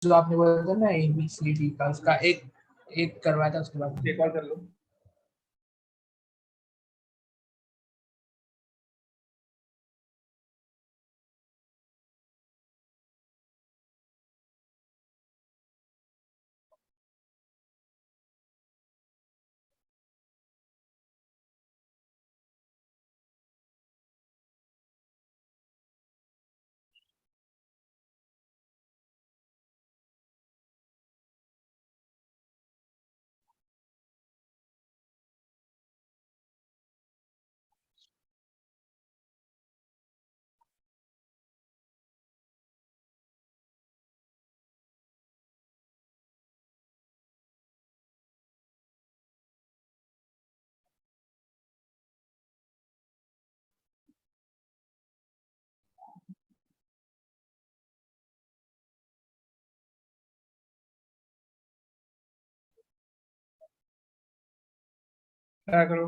जो आपने बोला था ना ABCD का, उसका एक एक करवाया था, उसके बाद एक और कर लो। क्या करो?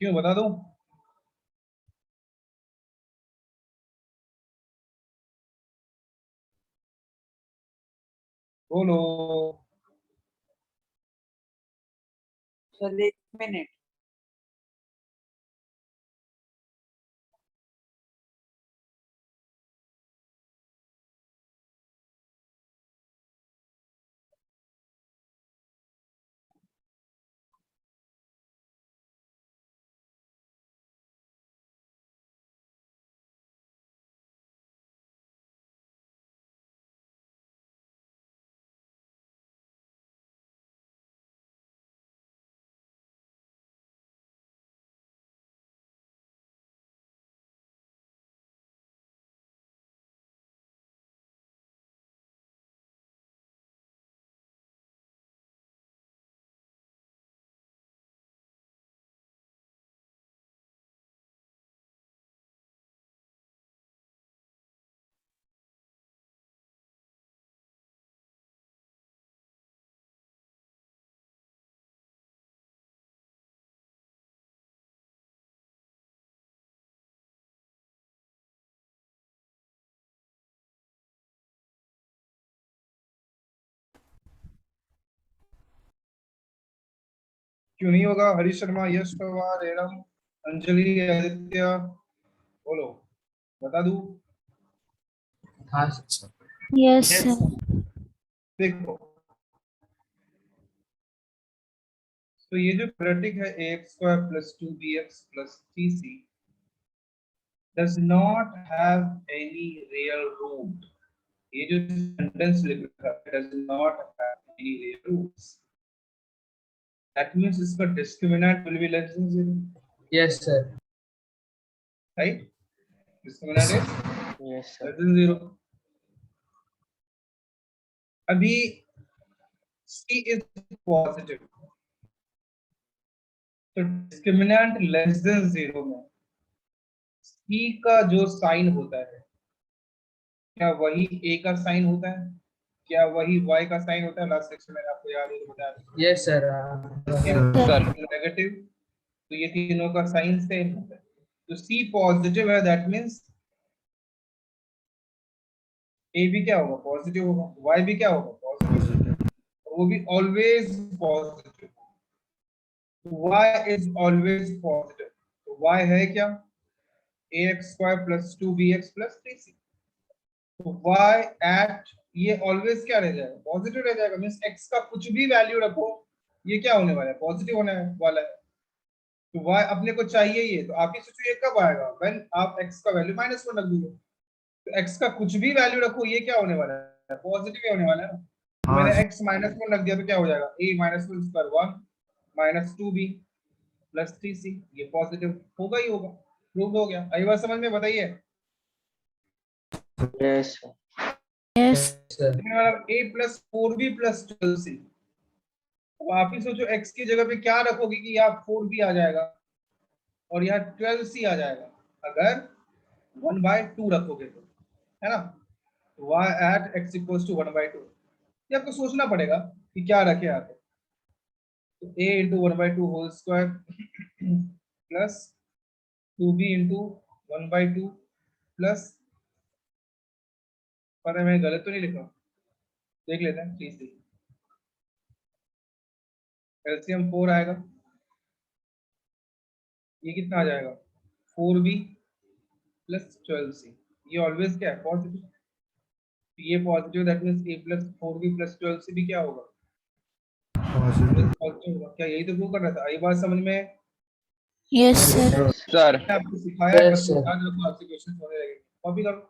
क्यों, बता दूं? बोलो। Sir 1 minute. क्यों नहीं होगा? हरीश शर्मा, यश पवार, एरम, अंजलि, आदित्य, बोलो, बता दूं? हाँ। Yes Yes, sir. देखो, तो ये जो क्वाड्रेटिक है ax² + 2bx + 3c does not have any real root. ये जो सेंटेंस लिख रखा है does not have any real roots. That means इसका discriminant will be less than 0, yes sir. right? Discriminant is Yes sir. less than 0. अभी c is positive, तो discriminant less than 0 में c का जो साइन होता है, क्या वही a का साइन होता है, क्या वही y का साइन होता है? लास्ट सेक्शन में आपको याद है तो बता दें। Yes sir. सर नेगेटिव, तो ये तीनों का साइन सेम होता है। तो c पॉजिटिव है, दैट मींस a भी क्या होगा? पॉजिटिव होगा। y भी क्या होगा? पॉजिटिव, वो भी always positive. y is always positive. तो y है क्या? ax² + 2bx + 3c। तो y एट, ये ऑलवेज क्या रह जाएगा? पॉजिटिव रह जाएगा। मींस x का कुछ भी वैल्यू रखो, ये क्या होने वाला है? पॉजिटिव होने वाला है। तो y अपने को चाहिए ये, तो आप ही सोचो ये कब आएगा? व्हेन आप x का वैल्यू -1 रख दोगे। तो x का कुछ भी वैल्यू रखो, ये क्या होने वाला है? पॉजिटिव ही होने वाला है ना। तो मैंने x -1 रख दिया तो क्या हो जाएगा? a - 1 - 2b + 3c, ये पॉजिटिव होगा ही होगा। प्रूव हो गया। आई बात समझ में? बताइए। Yes. Yes. सर मतलब a + 4b + 12c। अब आप ही सोचो x की जगह पे क्या रखोगे कि यहाँ 4b आ जाएगा और यहाँ 12c आ जाएगा, अगर 1/2 रखोगे तो, है ना? y at x = 1/2, ये आपको सोचना पड़ेगा कि क्या रखे आगे। तो a × 1/2 whole square plus 2b × 1/2 plus, पर मैं गलत तो नहीं लिखा? देख लेते हैं प्लीज। एलसीएम 4 आएगा, ये कितना आ जाएगा? 4b + 12c। ये ऑलवेज क्या है? पॉजिटिव। ये positive, that means a + 4b + 12c भी क्या होगा? पॉजिटिव होगा। क्या यही तो प्रूव कर रहा था? ये बात समझ में? Yes, sir. Sir. मैंने आपको सिखाया है, यस बस सर। याद रखो, आपसे क्वेश्चन होने लगेंगे। कॉपी करो।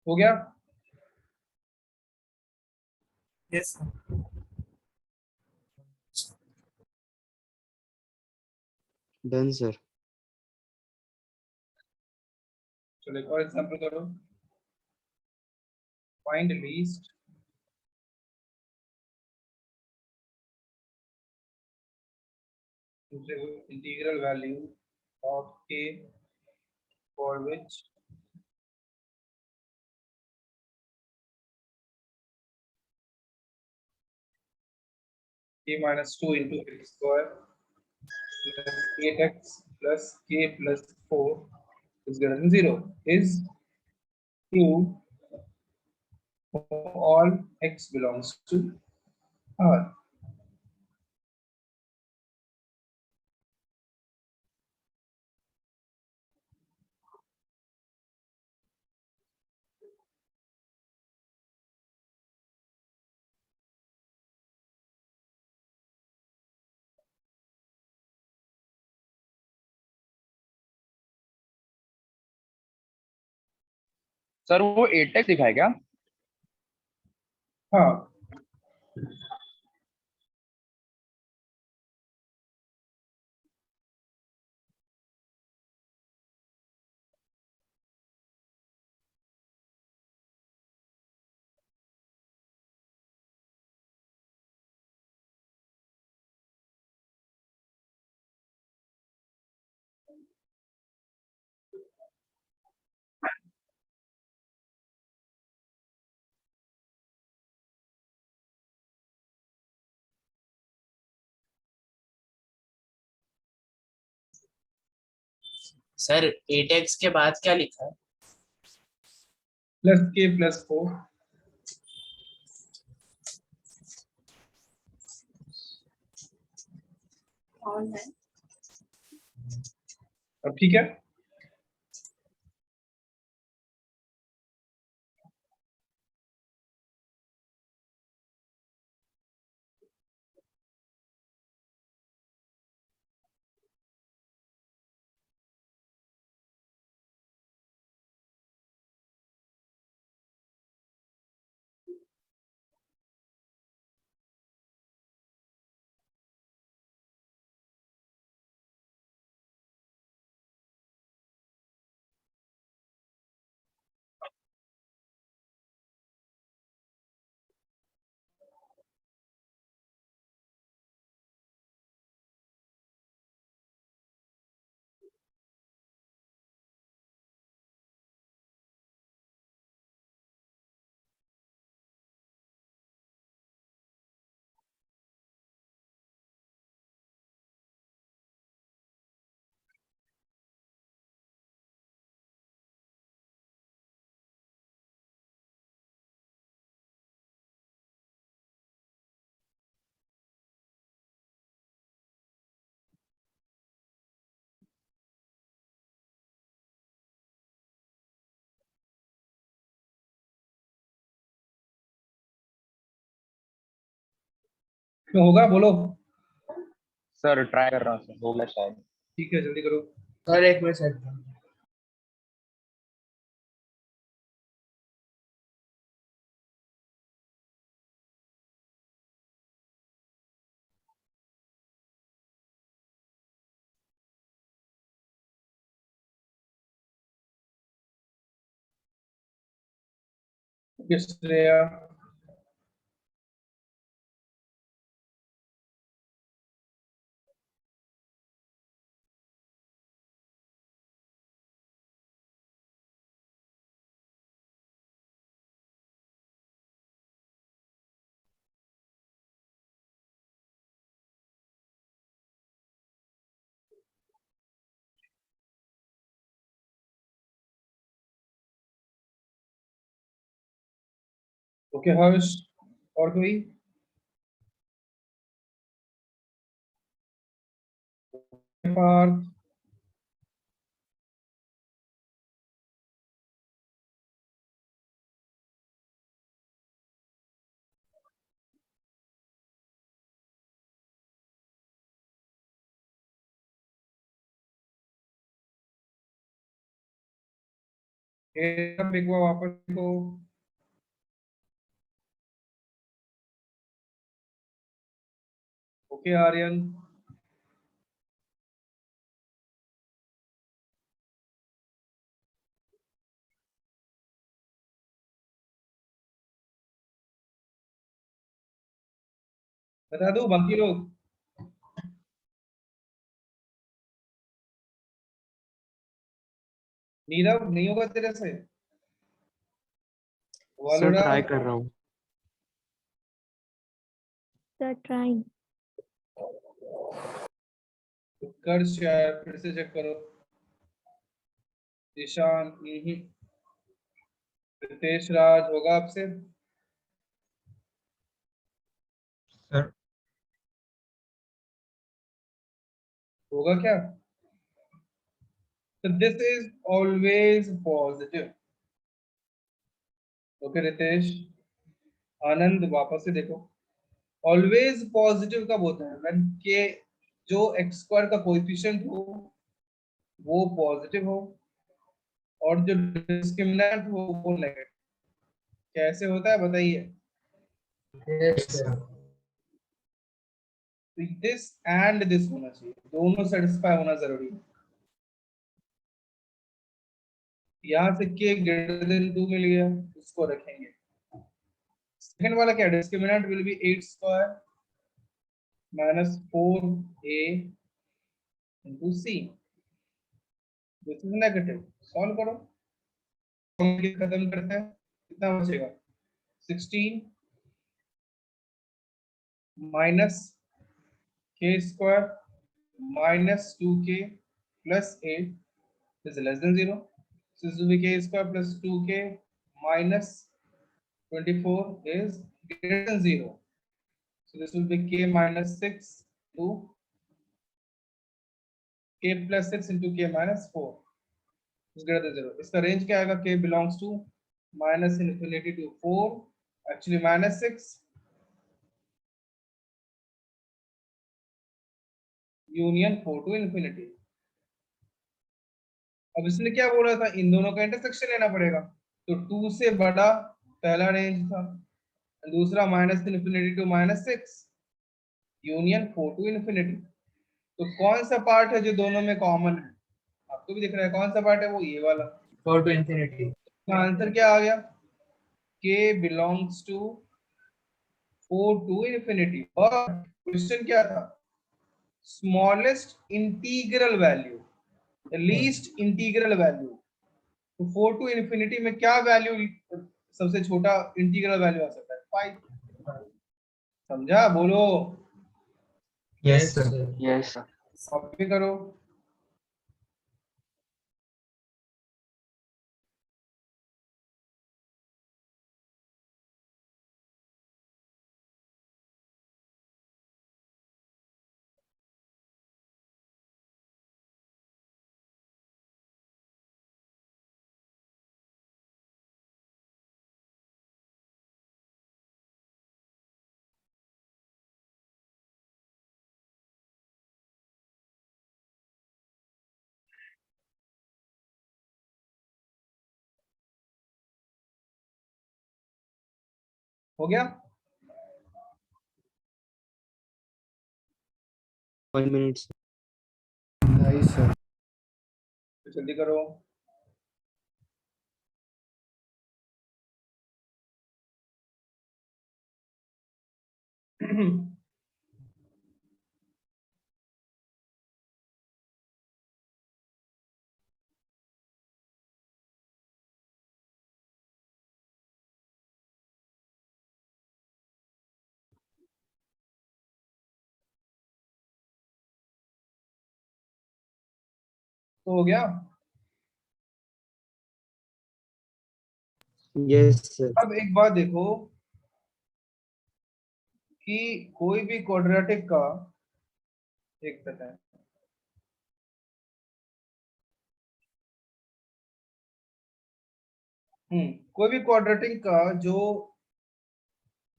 हो गया? Yes Done, sir. चलो एक और एग्जांपल करो। Find least integral value of k for which k - 2 × x² plus 8x plus k plus 4 is greater than 0 is true for all x belongs to R. Sir वो 8x दिखाए क्या? हाँ, sir 8x के बाद क्या लिखा है? प्लस के प्लस 4। अब ठीक है। तो होगा, बोलो। सर ट्राई कर रहा हूँ सर, होगा शायद। ठीक है, जल्दी करो। सर एक मिनट सेट करो। ओके श्रेया। ओके हर्ष, और कोई? पार्थ। एक बार वापस को। ओके आर्यन। बता दो बाकी लोग। नीरव नहीं होगा तेरे से? सर वालोड़ा। ट्राई कर रहा हूँ। Sir, trying. उत्कर्ष यार, फिर से चेक करो। ईशान। रितेश राज होगा आपसे? सर होगा क्या? So this is always positive. Okay Ritesh. Anand वापस से देखो। ऑलवेज पॉजिटिव कब होता है? व्हेन के जो एक्स स्क्वायर का कोएफिशिएंट हो वो पॉजिटिव हो और जो डिस्क्रिमिनेंट हो वो नेगेटिव। कैसे होता है बताइए? Yes, sir. This and this होना चाहिए, दोनों सेटिस्फाई होना जरूरी है। यहाँ से के ग्रेटर देन 2 मिल गया, उसको रखेंगे। सेकंड वाला क्या? Discriminant will be 8 square minus 4a into c. This is negative. Solve करो, खत्म करते हैं। कितना बचेगा? 16 minus k square minus 2k plus 8 is less than 0. So this will be k square plus 2k minus 24 is greater than 0. So this will be k minus 6 to k plus 6 into k minus 4 is greater than 0. इसका range क्या आएगा? k belongs to minus infinity to 4, actually minus 6 union 4 to infinity. अब इसने क्या बोला था? इन दोनों का इंटरसेक्शन लेना पड़ेगा, तो 2 से बड़ा पहला रेंज था, दूसरा minus infinity to minus 6 union 4 to infinity. तो कौन सा पार्ट है जो दोनों में कॉमन है? आपको भी दिख रहा है कौन सा पार्ट है? वो ये वाला. 4 to infinity. तो आंसर क्या आ गया? k belongs to 4 to infinity. और क्वेश्चन क्या था? Smallest integral value, least integral value. तो 4 टू इन्फिनिटी में क्या वैल्यू सबसे छोटा इंटीग्रल वैल्यू आ सकता है? 5. समझा? बोलो. Yes, sir. Yes, sir. Copy करो. हो गया? 1 minute, sir. तो जल्दी करो. तो हो गया. Yes, sir. अब एक बात देखो कि कोई भी क्वाड्रेटिक का, एक सेकंड, कोई भी क्वाड्रेटिक का जो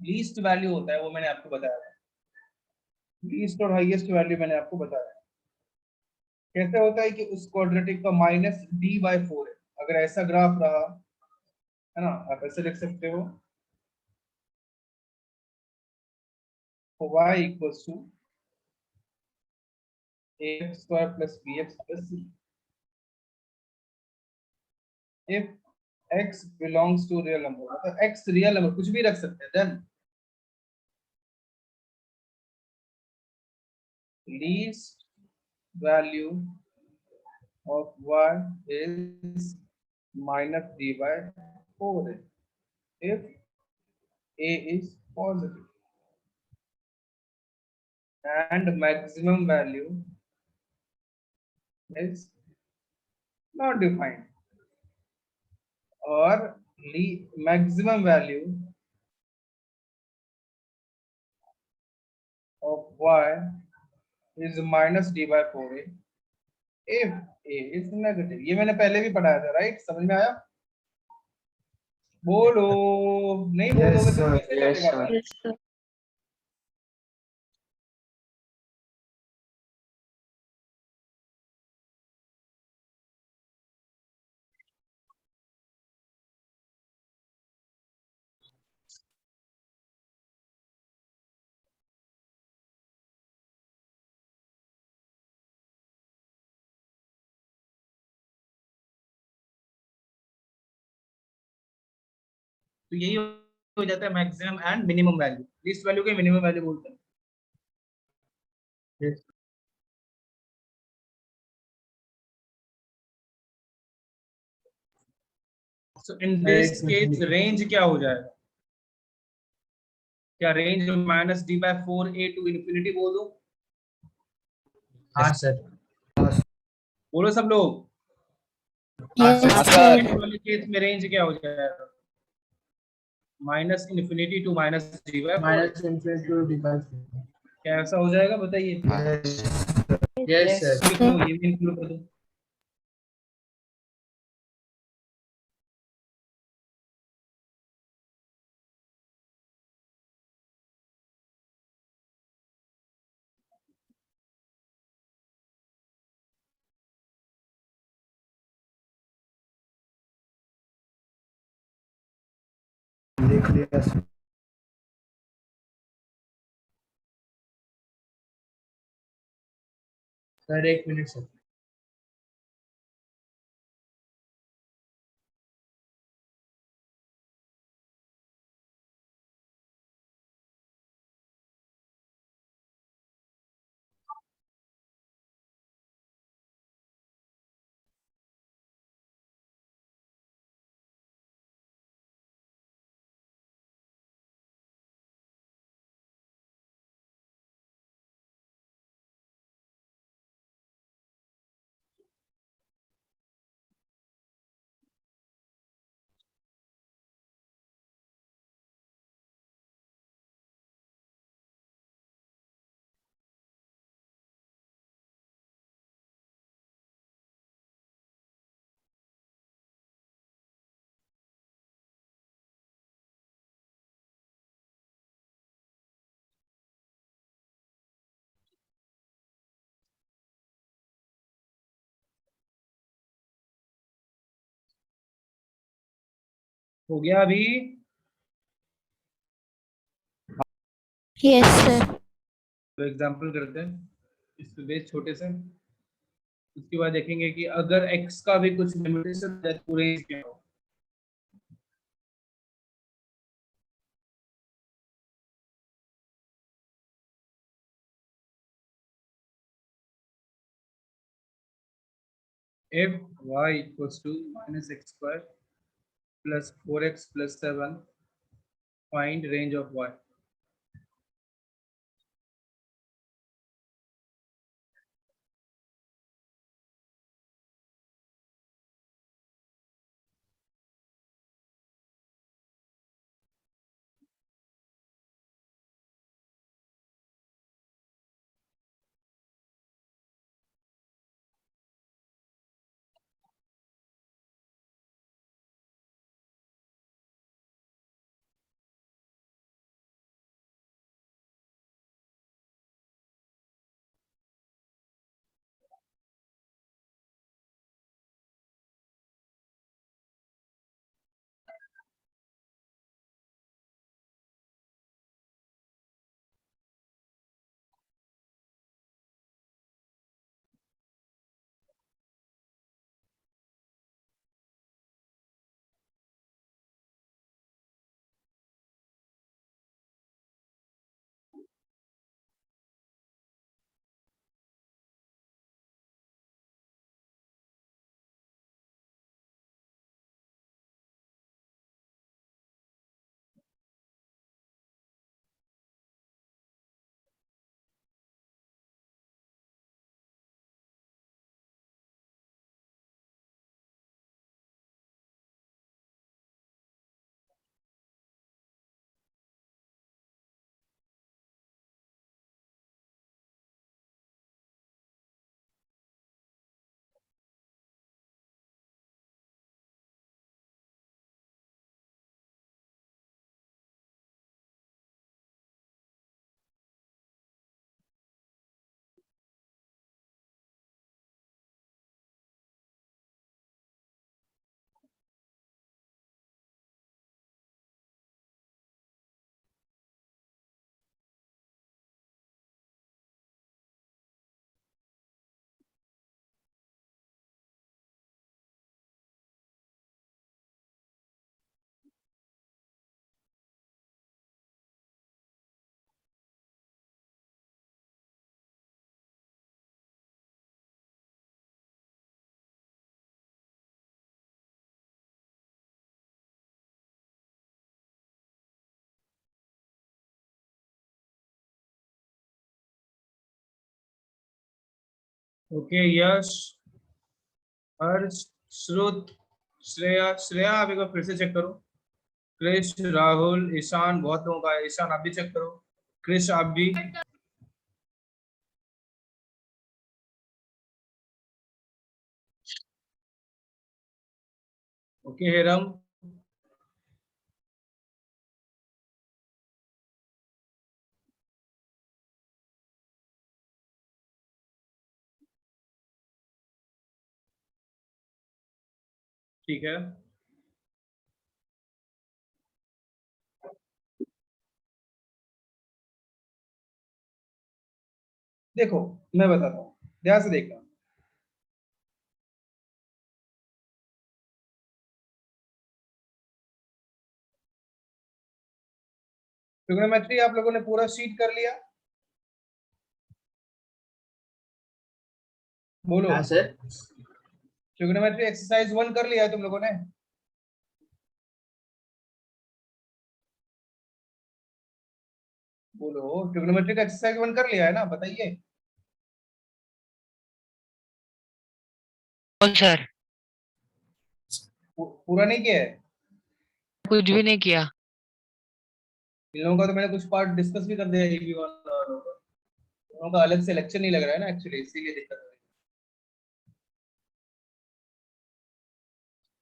लीस्ट वैल्यू होता है वो मैंने आपको बताया था. लीस्ट और हाईएस्ट वैल्यू मैंने आपको बताया. कैसे होता है कि उस क्वाड्रेटिक का माइनस d/4 है. अगर ऐसा ग्राफ रहा है ना, आप ऐसे लिख सकते हो y equals to ax square plus bx plus c. If x belongs to real number, मतलब x रियल नंबर कुछ भी रख सकते हैं, then least value of y is minus d/4 if a is positive, and maximum value is not defined, or maximum value of y is minus d/4 if a is negative. ये मैंने पहले भी पढ़ाया था, राइट? समझ में आया? बोलो. नहीं बोलोगे तो कैसे Yes, चलेगा? sir. Yes, sir. तो यही हो जाता है maximum and minimum value. Least value के मिनिमम वैल्यू बोलते हैं. So in this case range क्या हो जाएगा? क्या range minus d/4 a to infinity बोल दो? हाँ सर. बोलो सब लोग. Yes, हाँ, sir. सेकंड वाले केस में रेंज क्या हो जाएगा? Minus infinity to minus D by four. Minus infinity to D by four. क्या ऐसा हो जाएगा बताइए? Yes sir. लिख लो, ये भी इंक्लूड कर दो। लिख लिया सर। सर एक मिनट सर। हो गया अभी? Yes, sir. तो एग्जांपल करते हैं इस पे बेस छोटे से। उसके बाद देखेंगे कि अगर x का भी कुछ लिमिटेशन है तो रेंज क्या हो। if y equals to minus x square plus 4x plus 7, find range of y. Okay, यश, हर्ष, श्रुत, श्रेया, श्रेया आप एक बार फिर से चेक करो। क्रिश, राहुल, ईशान, बहुत लोगों का है। ईशान आप भी चेक करो। क्रिश आप भी। ओके हेरम, ठीक है। देखो मैं बताता हूँ, ध्यान से देखना। ट्रिग्नोमेट्री आप लोगों ने पूरा शीट कर लिया? बोलो। हाँ सर। ट्रिग्नोमेट्री एक्सरसाइज 1 कर लिया है तुम लोगों ने? बोलो, ट्रिग्नोमेट्री का एक्सरसाइज 1 कर लिया है ना? बताइए। कौन सर? पूरा नहीं किया है? कुछ भी नहीं किया। इन लोगों का तो मैंने कुछ पार्ट डिस्कस भी कर दिया है, EV वाला और इन लोगों का अलग से लेक्चर नहीं लग रहा है ना एक्चुअली, इसीलिए दिक्कत हो रही है।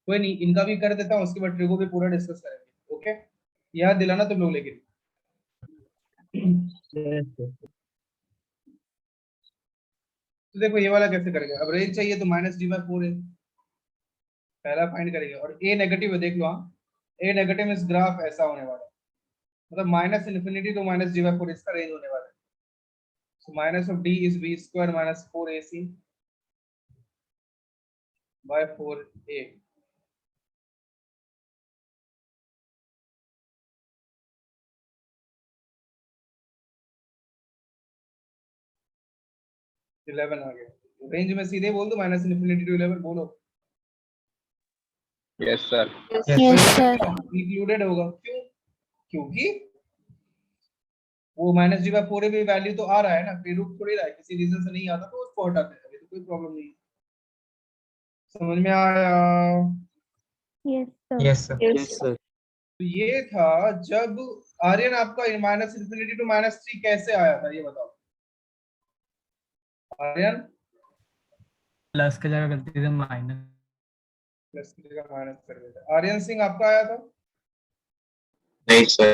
कोई नहीं, इनका भी कर देता हूँ, उसके बाद ट्रिगो भी पूरा डिस्कस करेंगे। ओके, याद दिलाना तुम लोग लेकिन। Yes, sir. तो देखो ये वाला कैसे करेंगे। अब रेंज चाहिए तो -d/4 है, पहला फाइंड करेंगे। और ए नेगेटिव है, देख लो। हाँ, ए नेगेटिव इस ग्राफ ऐसा होने वाला है, मतलब -∞ to -d/4 इसका रेंज होने वाला है। So minus of d is b square minus 4ac by 4a. Eleven आ गया। रेंज में सीधे बोल दो -∞ to 11 बोलो। Yes sir. Yes, sir. Included होगा, क्यों? क्योंकि वो -d/4 भी वैल्यू तो आ रहा है ना, फिर रूट थोड़ी रहा है, किसी रीजन से नहीं आता तो उसको हटाते हैं, अभी तो कोई प्रॉब्लम नहीं है। समझ में आया? Yes, sir. Yes sir. Yes, sir. तो ये था जब आर्यन आपका -∞ to -3 कैसे आया था, ये बताओ आर्यन। प्लस की जगह करते थे माइनस। प्लस की जगह माइनस कर देते। आर्यन सिंह आपका आया था? नहीं सर,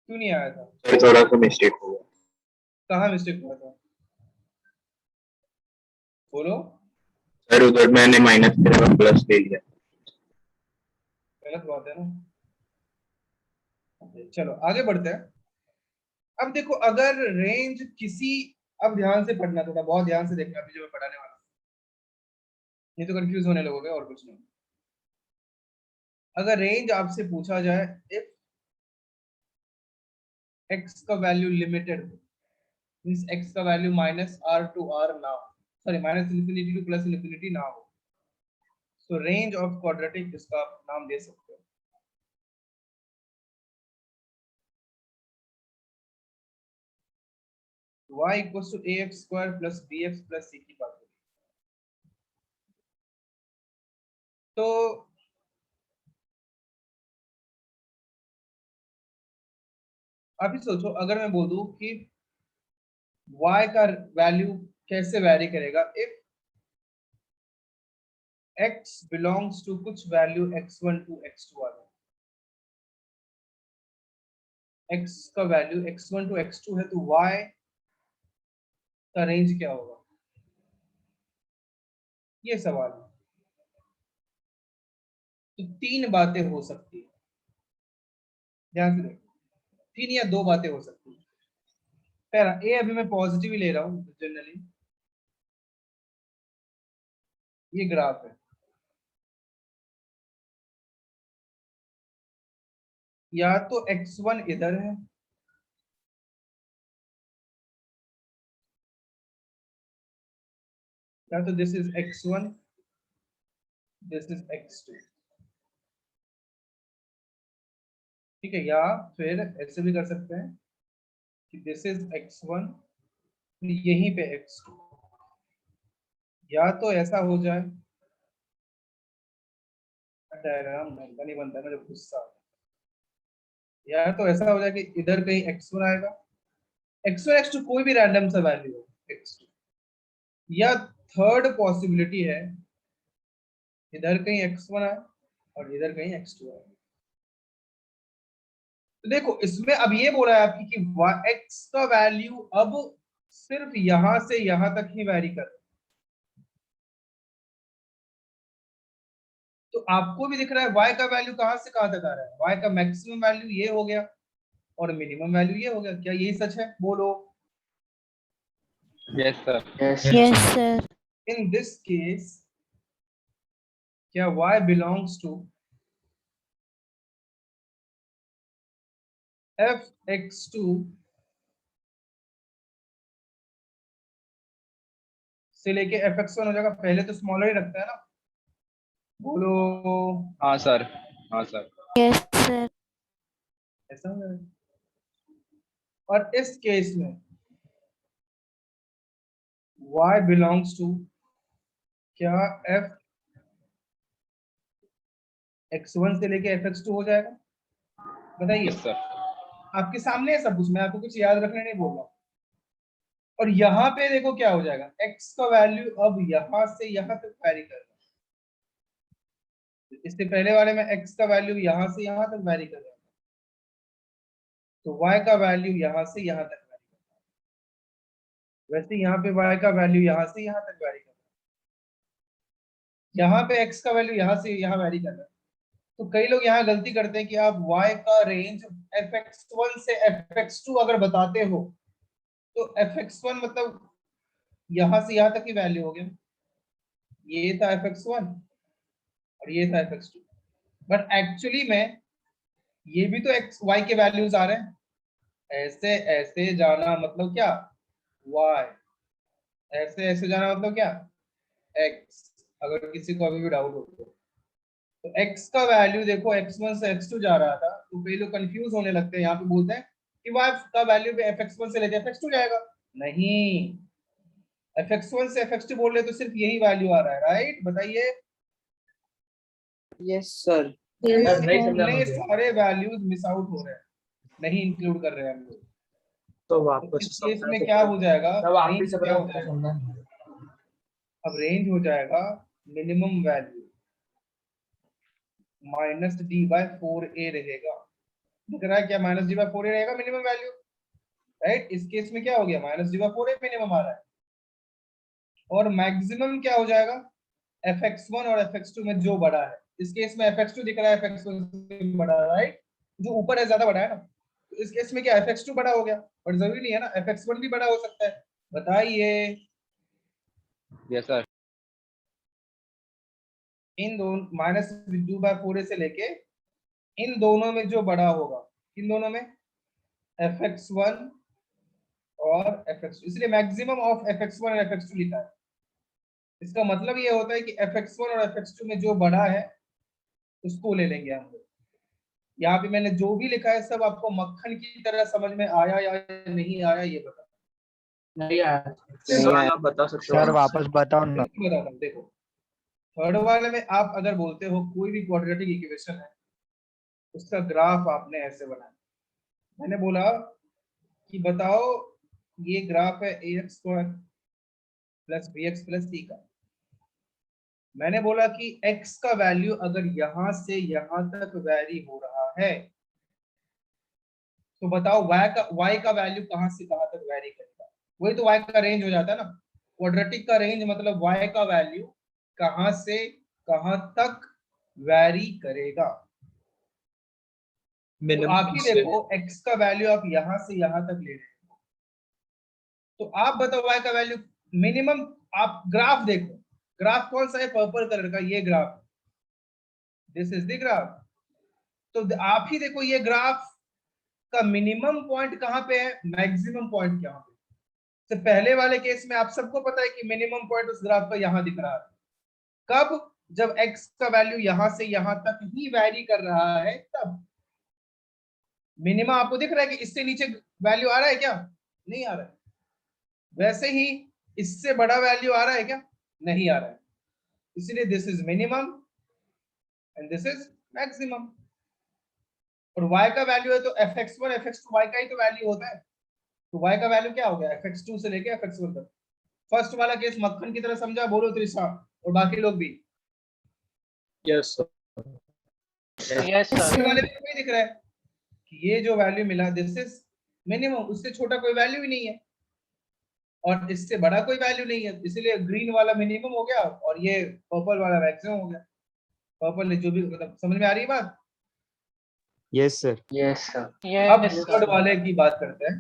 क्यों नहीं आया था? थोड़ा सा मिस्टेक हो गया। कहाँ मिस्टेक हुआ था, बोलो। सर उधर मैंने माइनस की जगह प्लस ले लिया। गलत बात है ना। चलो आगे बढ़ते हैं। अब देखो, अगर रेंज किसी, अब ध्यान से पढ़ना, थोड़ा बहुत ध्यान से देखना अभी जो मैं पढ़ाने वाला हूं, नहीं तो कंफ्यूज होने लगोगे और कुछ नहीं। अगर रेंज आपसे पूछा जाए इफ x का वैल्यू लिमिटेड हो, मींस x का वैल्यू -r to r ना हो, सॉरी -∞ to +∞ ना हो, तो रेंज ऑफ क्वाड्रेटिक इसका आप नाम दे सकते हो। y = ax² + bx + c की बात करें तो अभी सोचो, अगर मैं बोल दूं कि y का वैल्यू कैसे वैरी करेगा इफ x belongs to कुछ वैल्यू x1 to x2 आ जाए, x का वैल्यू x1 to x2 है, तो y का रेंज क्या होगा, ये सवाल है। तो तीन बातें हो सकती है, ध्यान से देखो, तीन या दो बातें हो सकती है। पहला, ए अभी मैं पॉजिटिव ही ले रहा हूं जनरली, ये ग्राफ है, या तो x1 इधर है या तो this is x1, this is x2, ठीक है। या फिर ऐसे भी कर सकते हैं कि दिस इज x1, यहीं पे x2, या तो ऐसा हो जाए डायग्राम ढंग नहीं बनता है ना जब गुस्सा आता है। या तो ऐसा हो जाए कि इधर कहीं x1 आएगा, x1 x2 कोई भी रैंडम सा वैल्यू हो x2, या थर्ड पॉसिबिलिटी है इधर कहीं x1 आए और इधर कहीं x2 आए। तो देखो इसमें अब ये बोला है आपकी कि x का वैल्यू अब सिर्फ यहां से यहां तक ही वैरी कर रहा है। तो आपको भी दिख रहा है y का वैल्यू कहां से कहां तक आ रहा है, y का मैक्सिमम वैल्यू ये हो गया और मिनिमम वैल्यू ये हो गया। क्या यही सच है? बोलो। Yes, sir. Yes. Yes, sir. In this case क्या y बिलोंग्स टू fx2 से लेके fx1 हो जाएगा? पहले तो स्मॉलर ही रखता है ना, बोलो। हाँ सर, हाँ सर। Yes, sir. ऐसा हो जाएगा। और इस केस में y बिलोंग्स टू क्या f x1 से लेके fx2 हो जाएगा? बताइए। Yes, sir. आपके सामने है सब कुछ, मैं आपको कुछ याद रखने नहीं बोल रहा। और यहाँ पे देखो क्या हो जाएगा, x का वैल्यू अब यहां से यहां तक वैरी कर रहा है। इससे पहले वाले में x का वैल्यू यहां से यहां तक वैरी कर रहा है, तो y का वैल्यू यहां से यहां तक वैरी कर रहा है। वैसे यहाँ पे y का वैल्यू यहां से यहां तक वैरी कर रहा है, यहाँ पे x का वैल्यू यहां से यहां वैरी कर रहा है। तो कई लोग यहाँ गलती करते हैं कि आप y का रेंज fx1 से fx2 अगर बताते हो तो fx1 मतलब यहां से यहां तक ही वैल्यू हो गया, ये था fx1 और ये था fx2। बट एक्चुअली में ये भी तो x y के वैल्यूज आ रहे हैं, ऐसे ऐसे जाना मतलब क्या y, ऐसे ऐसे जाना मतलब क्या x। अगर किसी को अभी भी डाउट हो तो x का वैल्यू देखो x1 से x2 जा रहा था, तो कई लोग कंफ्यूज होने लगते हैं, यहाँ पे बोलते हैं कि y का वैल्यू पे fx1 से लेके fx2 जाएगा। नहीं, fx1 से fx2 बोल रहे तो सिर्फ यही वैल्यू आ रहा है, राइट? बताइए। Yes, sir. Yes, नहीं sir. समझा इतने मुझे। सारे वैल्यूज मिस आउट हो रहे हैं, नहीं इंक्लूड कर रहे हैं हम लोग। तो तो वापस इस केस में क्या हो जाएगा, तब आप ही रेंज सब क्या हो आपको जाएगा? समझना नहीं। अब रेंज हो जाएगा minimum value minus D by 4a रहेगा। दिख रहा है क्या? माइनस डी बाय 4a रहेगा मिनिमम वैल्यू, राइट? इस केस में क्या हो गया, minus D by 4a minimum आ रहा है। और मैक्सिमम क्या हो जाएगा, fx1 और fx2 में जो बड़ा है। इस केस में fx2 दिख रहा है fx1 से बड़ा, राइट? जो ऊपर है ज्यादा बड़ा है ना, तो इस केस में क्या fx2 बड़ा हो गया, बट जरूरी नहीं है ना, fx1 भी बड़ा हो सकता है। बताइए। Yes, sir. इन दोनों माइनस डी बाय 4a से लेके इन दोनों में जो बड़ा होगा, इन दोनों में fx1 और fx2, इसलिए मैक्सिमम ऑफ fx1 और fx2 लिखा है। इसका मतलब ये होता है कि fx1 और fx2 में जो बड़ा है उसको ले लेंगे हम लोग। यहाँ पे मैंने जो भी लिखा है सब आपको मक्खन की तरह समझ में आया या नहीं आया ये बता। नहीं आया। नहीं आया। आप बता सकते हो? सर वापस बताओ ना। बताता हूँ, देखो थर्ड वाले में आप अगर बोलते हो कोई भी क्वाड्रेटिक इक्वेशन है उसका ग्राफ आपने ऐसे बनाया, मैंने बोला कि बताओ ये ग्राफ है ax square plus bx plus c का। मैंने बोला कि x का वैल्यू अगर यहां से यहां तक वैरी हो रहा है तो बताओ y का वैल्यू कहां से कहां तक वैरी करेगा? वही तो y का रेंज हो जाता है ना। क्वाड्रेटिक का रेंज मतलब y का वैल्यू कहां से कहां तक वैरी करेगा। तो आप ही देखो x का वैल्यू आप यहां से यहां तक ले रहे हो, तो आप बताओ y का वैल्यू मिनिमम। आप ग्राफ देखो, ग्राफ कौन सा है? पर्पल कलर का ये graph, this is the graph. तो आप ही देखो ये ग्राफ का मिनिमम पॉइंट कहां पे है, मैक्सिमम पॉइंट कहां पे? तो पहले वाले केस में आप सबको पता है कि मिनिमम पॉइंट उस ग्राफ का यहां दिख रहा है। कब? जब x का वैल्यू यहां से यहां तक ही वैरी कर रहा है तब। मिनिमम आपको दिख रहा है कि इससे नीचे वैल्यू आ रहा है क्या? नहीं आ रहा है। वैसे ही इससे बड़ा वैल्यू आ रहा है क्या? नहीं आ रहा है। इसलिए this is minimum and this is maximum. और y का वैल्यू है तो fx1 fx2 y का ही तो वैल्यू होता है, तो y का वैल्यू क्या हो गया fx2 से लेके fx1 तक। फर्स्ट वाला केस मक्खन की तरह समझा, बोलो त्रिशा और बाकी लोग भी। Yes, sir. यस Yes, दूसरे वाले sir. में नहीं दिख रहा है कि ये जो वैल्यू मिला दिस इज मिनिमम, उससे छोटा कोई वैल्यू ही नहीं है और इससे बड़ा कोई वैल्यू नहीं है, इसीलिए ग्रीन वाला मिनिमम हो गया और ये पर्पल वाला मैक्सिमम हो गया। पर्पल ने जो भी, मतलब समझ में आ रही है बात। Yes, sir. Yes, sir. अब यस थर्ड वाले की बात करते हैं।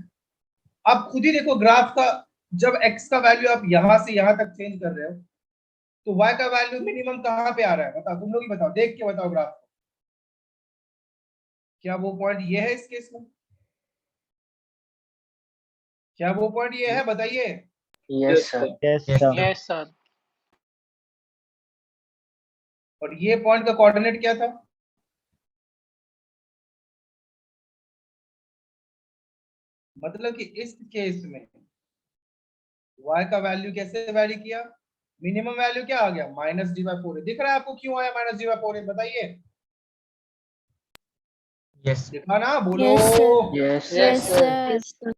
आप खुद ही देखो ग्राफ का, जब x का वैल्यू आप यहां से यहां तक चेंज कर रहे हो तो y का वैल्यू मिनिमम कहां पे आ रहा है, बताओ तुम लोग ही बताओ, देख के बताओ ग्राफ को। क्या वो पॉइंट ये है इस केस में? क्या वो पॉइंट ये है, बताइए। Yes, sir. Yes, sir. Yes sir और ये पॉइंट का कोऑर्डिनेट क्या था? मतलब कि इस केस में y का वैल्यू कैसे वैरी किया, मिनिमम वैल्यू क्या आ गया -d/4। दिख रहा है आपको क्यों आया -d/4? बताइए, यस दिखा ना, बोलो। Yes, sir. Yes, sir. Yes, sir.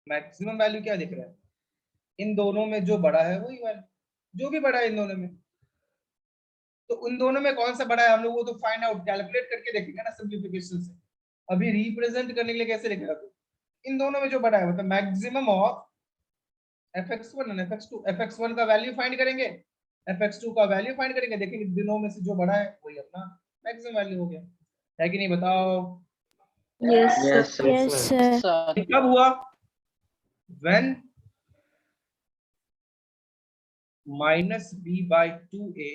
Maximum value क्या दिख रहा है, इन दोनों में जो बड़ा है वही वैल्यू, जो भी बड़ा है इन दोनों में, तो उन दोनों में कौन सा बड़ा है हम लोग वो तो फाइंड आउट कैलकुलेट करके देखेंगे ना सिंपलीफिकेशन से। अभी रिप्रेजेंट करने के लिए कैसे लिखेगा तू, इन दोनों में जो बड़ा है मतलब मैक्सिमम ऑफ fx1 और fx2। fx1 का वैल्यू फाइंड करेंगे, fx2 का वैल्यू फाइंड करेंगे, देखेंगे दोनों में से जो बड़ा है वही अपना मैक्सिमम वैल्यू हो गया, है कि नहीं बताओ। Yes, Yes, sir. yes, sir. Sir कब हुआ, when -b/2a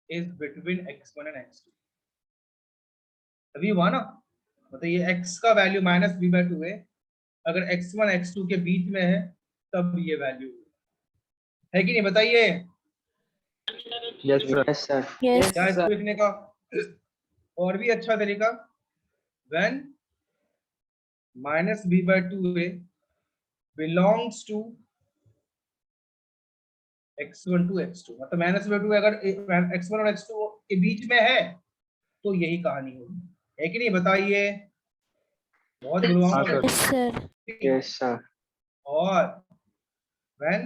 is between x1 and x2। अभी हुआ ना, मतलब ये x का वैल्यू -b/2 है, अगर x1 x2 के बीच में है तब ये वैल्यू है कि नहीं, बताइए। Yes, sir. Yes, sir. Yes, क्या इसको लिखने का और भी अच्छा तरीका, when -b/2a belongs to x1 to x2, मतलब -b/2 अगर x1 और x2 के बीच में है तो यही कहानी होगी, है कि नहीं, बताइए। बहुत गुरुआओं हाँ, में sir. yes, sir. Yes, sir. और when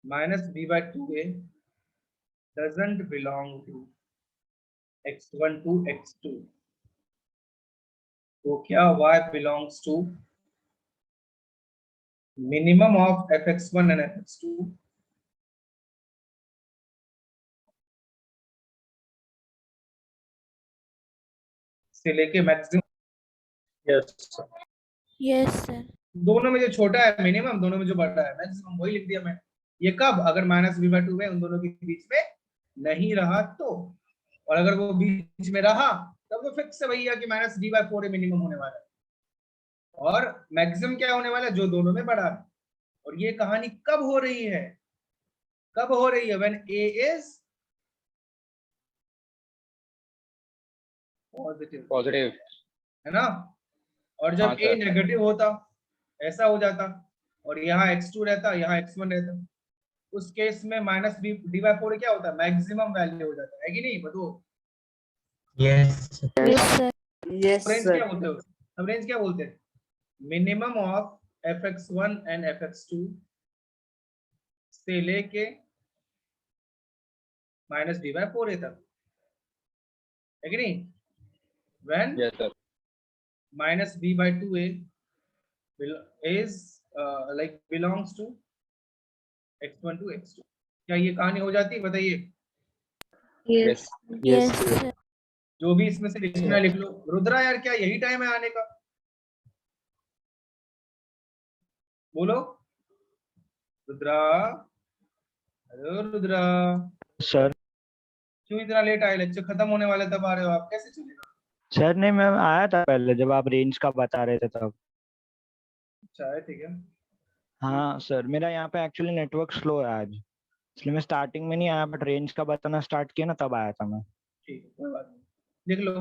-b/2a doesn't belong to x1 to x2, तो क्या y belongs to minimum of fx1 and fx2 से लेके maximum, Yes, sir. Yes, sir. दोनों में जो छोटा है मिनिमम, दोनों में जो बड़ा है मैक्सिमम, वही लिख दिया मैं। ये कब, अगर -b/2 में उन दोनों के बीच में नहीं रहा तो, और अगर वो बीच में रहा तब तो फिक्स है भैया कि -d/4 मिनिमम होने वाला है और मैक्सिमम क्या होने वाला है, जो दोनों में बड़ा है। और ये कहानी कब हो रही है, कब हो रही है, when a is positive, Positive. है ना, और जब हाँ, a sir. नेगेटिव होता ऐसा हो जाता और यहाँ x2 रहता यहाँ x1 रहता, उस केस में -d/4 क्या होता है, मैक्सिमम वैल्यू हो जाता है कि नहीं, बताओ। Yes Yes, sir. Yes, range sir. क्या बोलते हो, अब रेंज क्या बोलते हैं, minimum of fx1 and fx2 से लेके -d/4 तक, है कि नहीं, when Yes, sir. -b/2a is like belongs to x1 to x2, क्या ये कहानी हो जाती है, बताइए। Yes. Yes, Yes, sir. sir. जो भी इसमें से लिखना है लिख लो। रुद्रा यार क्या यही टाइम है आने का, बोलो रुद्रा, हेलो रुद्रा, सर क्यों इतना लेट आए, लेक्चर खत्म होने वाले तब आ रहे हो आप, कैसे चलेगा। सर नहीं, मैं आया था पहले जब आप रेंज का बता रहे थे तब। अच्छा है, ठीक है, हाँ सर, मेरा यहाँ पे एक्चुअली नेटवर्क स्लो है आज, इसलिए मैं स्टार्टिंग में नहीं आया, बट रेंज का बताना स्टार्ट किया ना तब आया था मैं। ठीक है, कोई बात नहीं, लिख लो।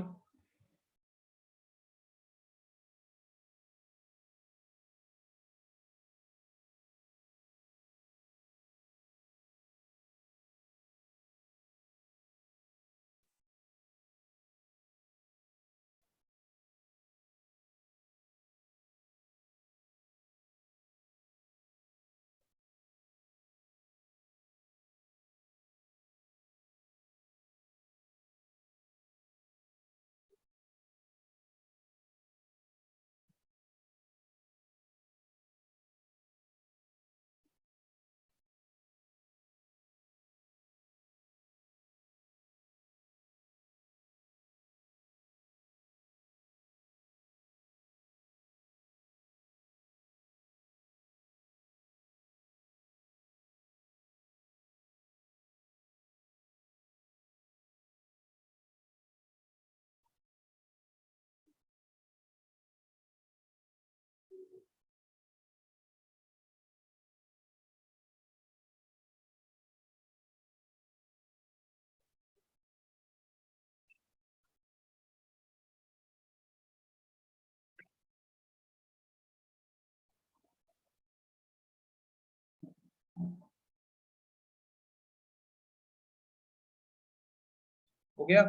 हो गया?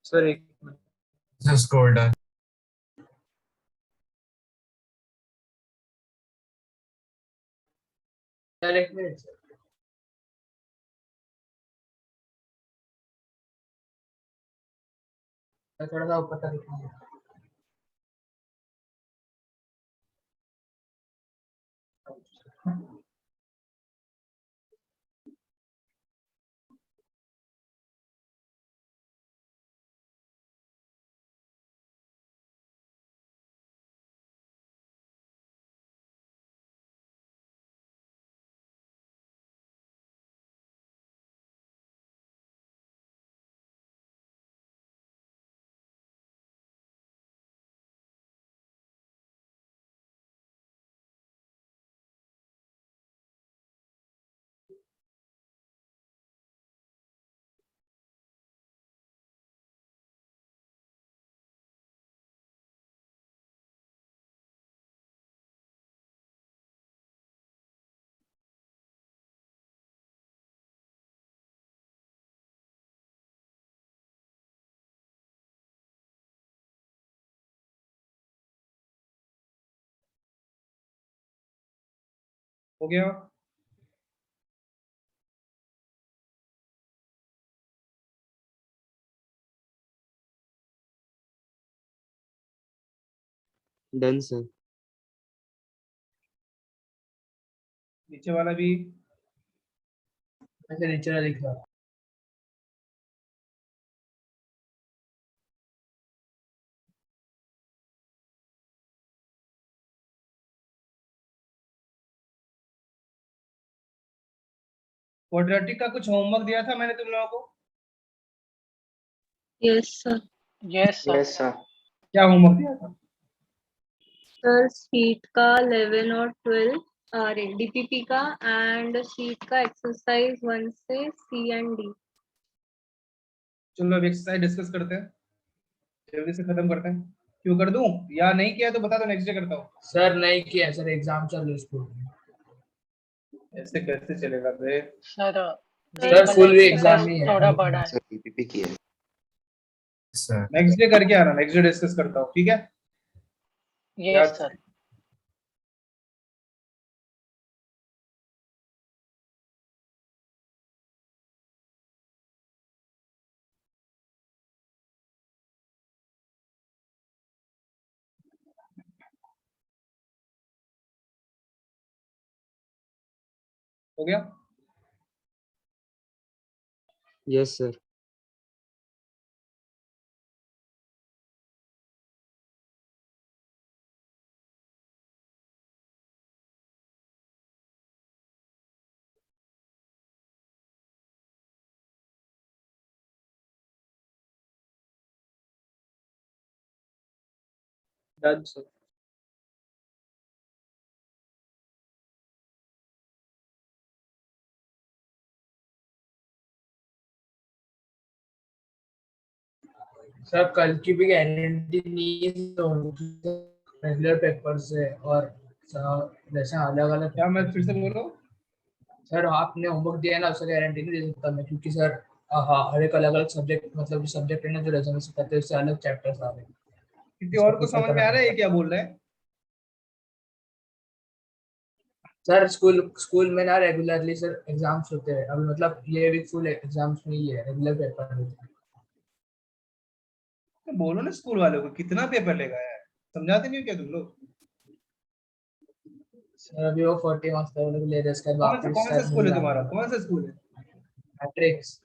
सर एक स्कोर डन। सर एक मिनट सर। थोड़ा सा ऊपर तक लिखिए। हो गया? Done sir. नीचे वाला भी? मैं नीचे वाला लिख रहा हूँ। क्वाड्रेटिक का कुछ होमवर्क दिया था मैंने तुम लोगों को? Yes, sir. Yes, sir. Yes sir. क्या होमवर्क दिया था? सर शीट का 11 और 12 अरे डीपीपी का एंड शीट का एक्सरसाइज 1 से सी एंड डी। चलो अब एक्सरसाइज डिस्कस करते हैं, जल्दी से खत्म करते हैं। क्यों कर दूं या नहीं किया तो बता दो, नेक्स्ट डे करता हूँ। सर नहीं किया सर, एग्जाम चल रही है स्कूल में। ऐसे कैसे चलेगा बे? सर सर फुल भी एग्जाम सिलेबस नहीं है। थोड़ा बड़ा है। सर पीपीपी किया है। सर नेक्स्ट डे करके आना, नेक्स्ट डे डिस्कस करता हूँ, ठीक है? Yes sir. हो गया? Yes sir. Done sir. Sir कल की भी गारंटी नहीं है रेगुलर पेपर से, और जैसे अलग अलग। क्या मैं फिर से बोलो? सर आपने होमवर्क दिया है ना, उसका गारंटी नहीं दे सकता मैं, क्योंकि सर हाँ हर एक अलग अलग सब्जेक्ट, मतलब जो सब्जेक्ट है ना जो रेजोनेंस से करते हैं उससे अलग चैप्टर्स आ रहे हैं। किसी और को समझ में आ रहा है ये क्या बोल रहे हैं? सर स्कूल स्कूल में ना रेगुलरली सर एग्जाम्स होते हैं अभी, मतलब ये वीक फुल एग्जाम्स नहीं है, रेगुलर पेपर होते हैं। तो बोलो ना स्कूल वालों को, कितना पेपर लेगा यार, समझाते नहीं हो क्या तुम लोग? सर अभी वो 40 मार्क्स का ले रहे हैं, इसके बाद कौन सा स्कूल है तुम्हारा? कौन सा स्कूल है? मैट्रिक्स।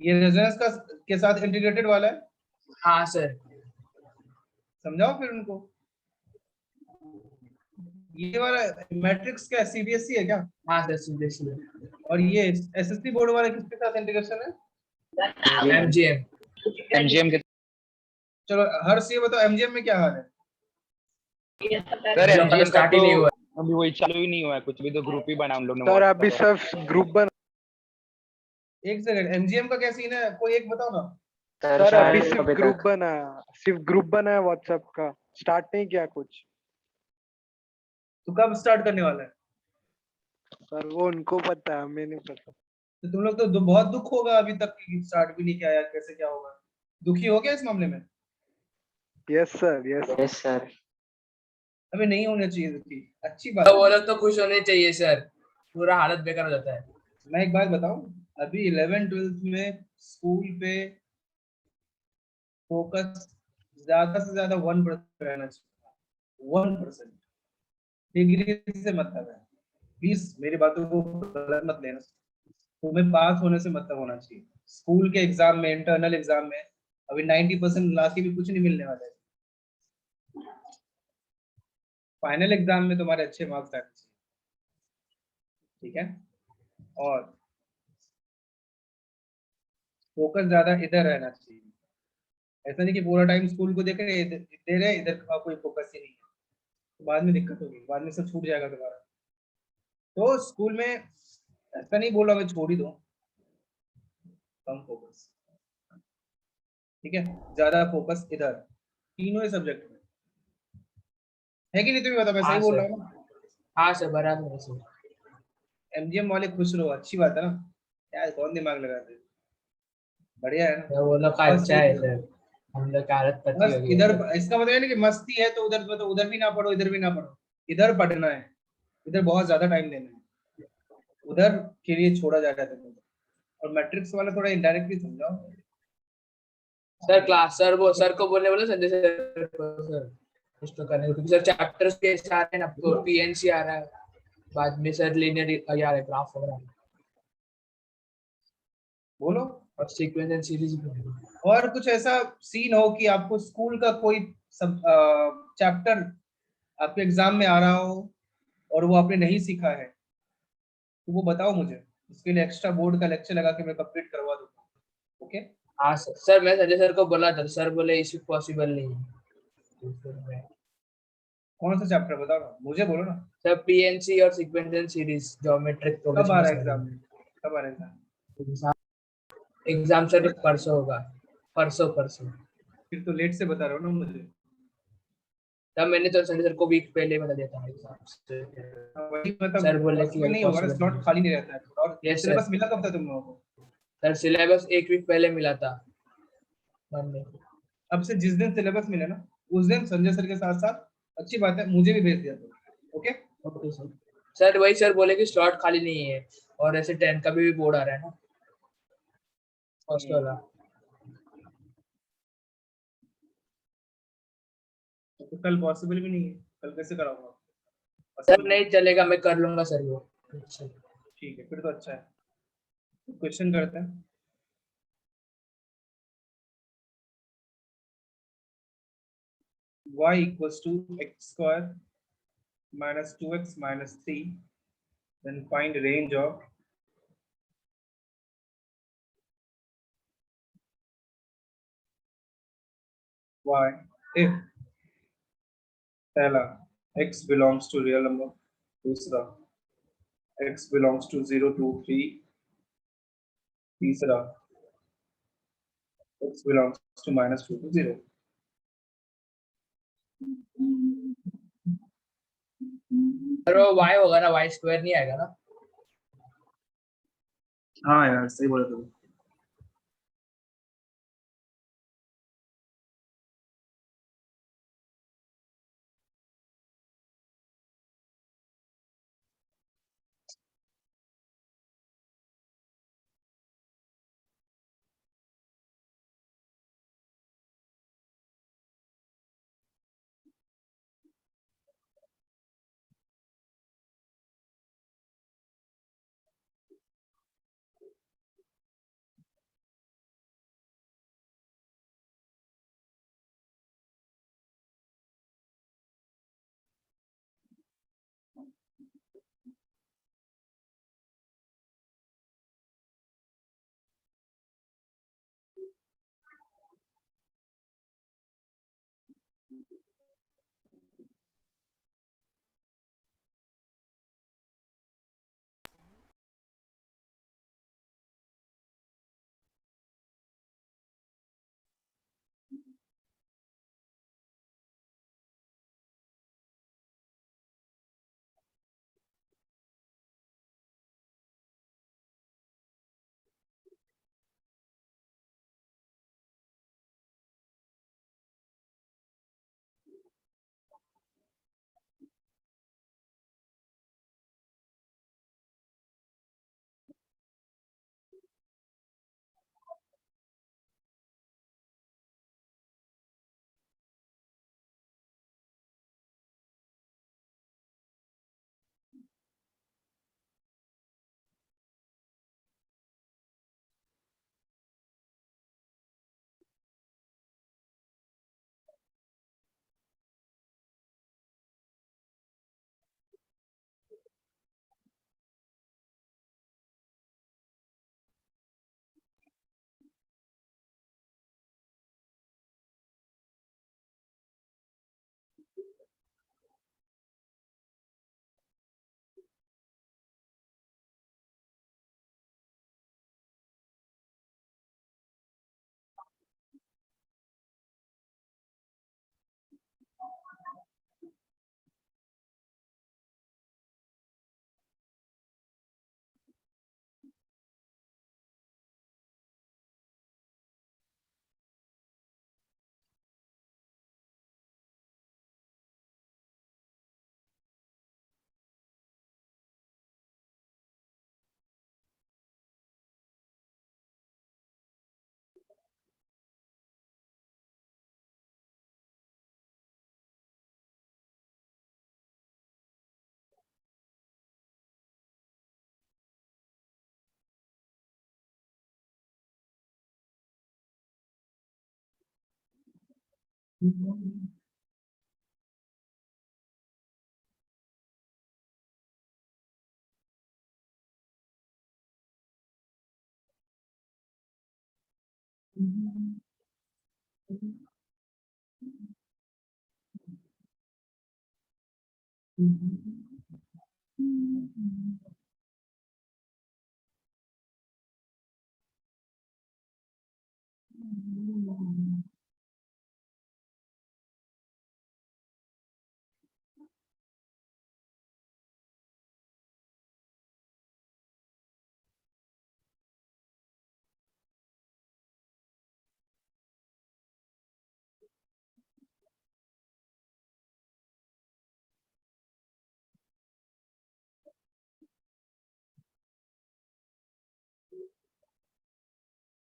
ये रेजोनेंस का के साथ इंटीग्रेटेड वाला है? हाँ सर। समझाओ फिर उनको। ये वाला मैट्रिक्स क्या सीबीएसई है क्या? हाँ सर सीबीएसई है। और ये एसएससी बोर्ड वाला किसके साथ इंटीग्रेशन है? एमजीएम। एमजीएम के चलो हर से बताओ एमजीएम में क्या हाल है? सर अभी एमजीएम का स्टार्ट ही नहीं हुआ तो अभी वही चालू ही नहीं हुआ है, कुछ भी तो ग्रुप ही बना हम लोग ने। सर अभी सब ग्रुप बना। एक सेकंड, एमजीएम का क्या सीन है, कोई एक बताओ ना। सर अभी सिर्फ ग्रुप बना, सिर्फ ग्रुप बना है व्हाट्सएप का, स्टार्ट नहीं किया कुछ। तो कब स्टार्ट करने वाला है? सर वो उनको पता है, हमें नहीं पता। तो तुम लोग तो बहुत दुख होगा अभी तक कि स्टार्ट भी नहीं किया यार, कैसे क्या होगा? दुखी हो गया इस मामले में? Yes sir, yes yes sir. अबे नहीं होना चाहिए दुखी, अच्छी बात तो वो है। लोग तो खुश होने चाहिए सर, पूरा हालत बेकार हो जाता है। मैं एक बात बताऊं, अभी 11th 12th में स्कूल पे फोकस ज्यादा से ज्यादा 1% रहना चाहिए, 1%। डिग्री से मतलब है, प्लीज मेरी बातों को गलत मत लेना। तुम्हें पास होने से मतलब होना चाहिए। स्कूल के एग्जाम में, इंटरनल एग्जाम में अभी 90% ला के भी कुछ नहीं मिलने वाला है। फाइनल एग्जाम में तुम्हारे अच्छे मार्क्स आने चाहिए, ठीक है? और फोकस ज्यादा इधर रहना चाहिए। ऐसा नहीं कि पूरा टाइम स्कूल को देख रहे दे रहे, इधर का कोई फोकस ही नहीं है, तो बाद में दिक्कत होगी, बाद में सब छूट जाएगा तुम्हारा। तो स्कूल में ऐसा नहीं बोल रहा मैं छोड़ ही दो, कम फोकस, ठीक है? ज्यादा फोकस इधर, तीनों ही सब्जेक्ट में, है कि नहीं? तुम्हें बताओ, मैं सही हाँ बोल सर, रहा हूँ ना? हाँ सर, बराबर है सर। एमजीएम वाले खुश रहो, अच्छी बात है ना यार, कौन दिमाग लगाते हैं? बढ़िया है ना? तो वो लोग का बस अच्छा है सर, हम लोग की हालत पतली बस हो गई है इधर, सर। इसका मतलब है ना कि मस्ती है तो उधर, मतलब उधर भी ना पढ़ो, इधर भी ना पढ़ो, इधर पढ़ना है, इधर बहुत ज्यादा टाइम देना है, उधर के लिए छोड़ा जाएगा तुम्हें। और मैट्रिक्स वाला थोड़ा इनडायरेक्टली समझाओ। सर क्लास, सर वो सर को बोलने बोले संजय सर को सर कुछ तो करने को, क्योंकि सर चैप्टर्स के आ रहे हैं ना, तो पीएनसी आ रहा है, बाद में सर लीनियर आ रहा है, ग्राफ वगैरह, बोलो। और सीक्वेंस एंड सीरीज भी। और कुछ ऐसा सीन हो कि आपको स्कूल का कोई सब चैप्टर आपके एग्जाम में आ रहा हो और वो आपने नहीं सीखा है, तो वो बताओ मुझे, उसके लिए एक्स्ट्रा बोर्ड का लेक्चर लगा के मैं कंप्लीट करवा दूंगा। ओके? हाँ सर, सर मैं संजय सर को बोला था, सर बोले इशू पॉसिबल नहीं है, तो फिर मैं कौन सा चैप्टर बताओ ना, मुझे बोलो ना। सर पीएनसी और सीक्वेंस एंड सीरीज, ज्योमेट्रिक कब आ प्रोग्रेशन रहा के है सारे एग्जाम में? कब आ रहा है एग्जाम? एग्जाम सर परसों होगा, परसों परसों। फिर तो लेट से बता रहे हो ना मुझे। तब मैंने तो संजय सर को वीक पहले बता दिया था एग्जाम से। हाँ, वही मतलब सर बोले कि पॉसिबल अभी नहीं होगा ना, पॉसिबल स्लॉट नहीं। खाली नहीं रहता है। और यस सर, सिलेबस मिला कब था तुम लोगों को? सर सिलेबस एक वीक पहले मिला था मंडे। अब से जिस दिन सिलेबस मिले ना, उस दिन संजय सर के साथ साथ, अच्छी बात है, मुझे भी भेज दिया तो। ओके? Okay sir. सर वही सर बोले कि स्लॉट खाली नहीं है, और ऐसे 10 का भी बोर्ड आ रहा है ना, फर्स्ट वाला। तो कल पॉसिबल भी नहीं है, कल कैसे कराऊंगा? सर पॉसिबल नहीं नहीं है। चलेगा, मैं कर लूंगा सर वो। अच्छा। ठीक है, फिर तो अच्छा है। क्वेश्चन करते हैं। y equals to x square minus 2x minus 3, then find range of y if पहला x belongs to real number, दूसरा x belongs to 0 to 3, तीसरा x belongs to minus 2 to 0। Sir वो y होगा ना, y square नहीं आएगा ना? हाँ यार, सही बोला तुम।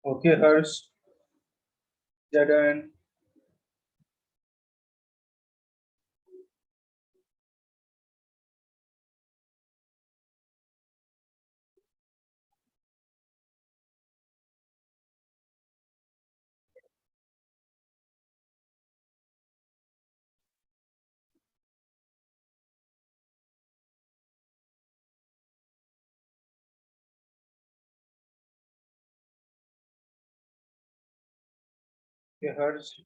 Okay, Harsh. Jadan. Okay, Harsh.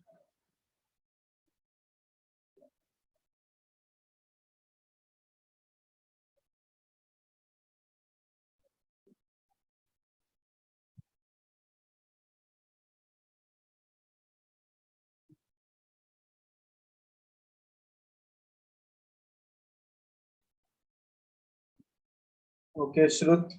Okay, Shrut.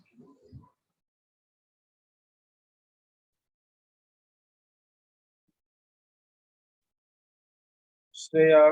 Shreya.